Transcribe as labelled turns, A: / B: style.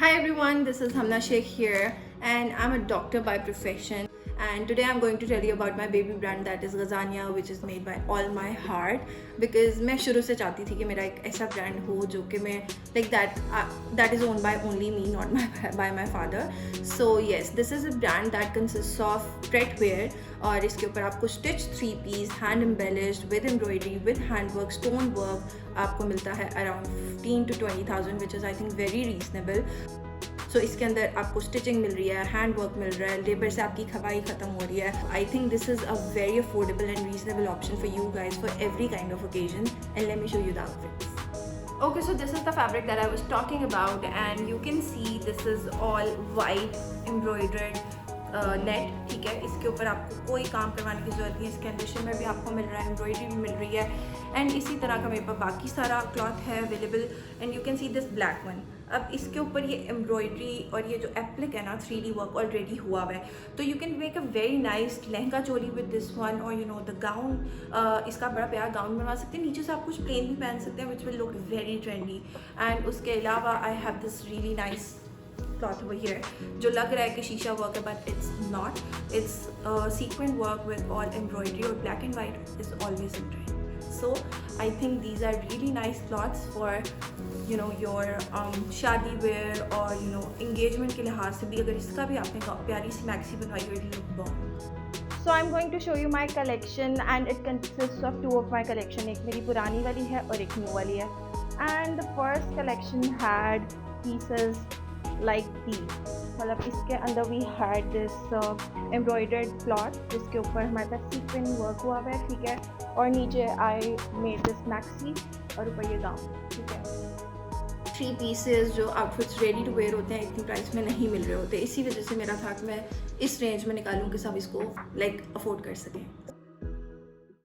A: Hi everyone, this is Hamna Sheikh here and I'm a doctor by profession, and today I'm going to tell you about my baby brand that is Lasagna, which is made by all my heart, because मैं शुरू से चाहती थी कि मेरा एक ऐसा brand हो जो कि मैं like that is owned by only me, not by my father. So yes, this is a brand that consists of threadwear और इसके ऊपर आपको stitch 3-piece hand embellished with embroidery with handwork stone work आपको मिलता है around 15 to 20,000, which is I think very reasonable. सो इसके अंदर आपको स्टिचिंग मिल रही है, हैंड वर्क मिल रहा है, लेबर से आपकी खपाई ख़त्म हो रही है. I think this is a very affordable and reasonable option for you guys for every kind of occasion. And let me show you the outfits. Okay, so this is the fabric that I was talking about, and you can see this is all white embroidered net. ठीक है, इसके ऊपर आपको कोई काम करवाने की ज़रूरत नहीं है. इसके अंदर शिमर भी आपको मिल रहा है, एम्ब्रॉयडरी भी मिल रही है, एंड इसी तरह का मेरे पास बाकी सारा क्लॉथ है available. And you can see this black one. अब इसके ऊपर ये एम्ब्रॉयडरी और ये जो एप्लिक है ना 3D वर्क ऑलरेडी हुआ हुआ है, तो you can make a very nice lehenga choli with this one, और यू नो द गाउन. इसका बड़ा प्यारा गाउन बनवा सकते हैं. नीचे से आप कुछ प्लेन भी पहन सकते हैं, which will look very trendy. And उसके अलावा I have this really nice cloth over here जो लग रहा है कि शीशा वर्क है, but it's not. It's sequin work with all embroidery, और black and white is always in trend. So I think these are really nice cloths for your शादी wear or engagement के लिहाज से भी. अगर इसका भी आपने प्यारी सी मैक्सी बनवाई हो, it look bomb.
B: So I'm going to show you my collection, and it consists of two of my collection. एक मेरी पुरानी वाली है और एक न्यू वाली है. And the first collection had pieces like these. मतलब इसके अंदर we had this embroidered cloth जिसके ऊपर हमारे पास सीक्वेंट वर्क हुआ है. ठीक है, और नीचे I made this maxi और ऊपर ये गाउन. ठीक है,
A: 3 pieces जो आउटफिट्स रेडी टू वेयर होते हैं इतनी प्राइस में नहीं मिल रहे होते. इसी वजह से मेरा था कि मैं इस रेंज में निकालूँ कि सब इसको अफोर्ड कर सकें.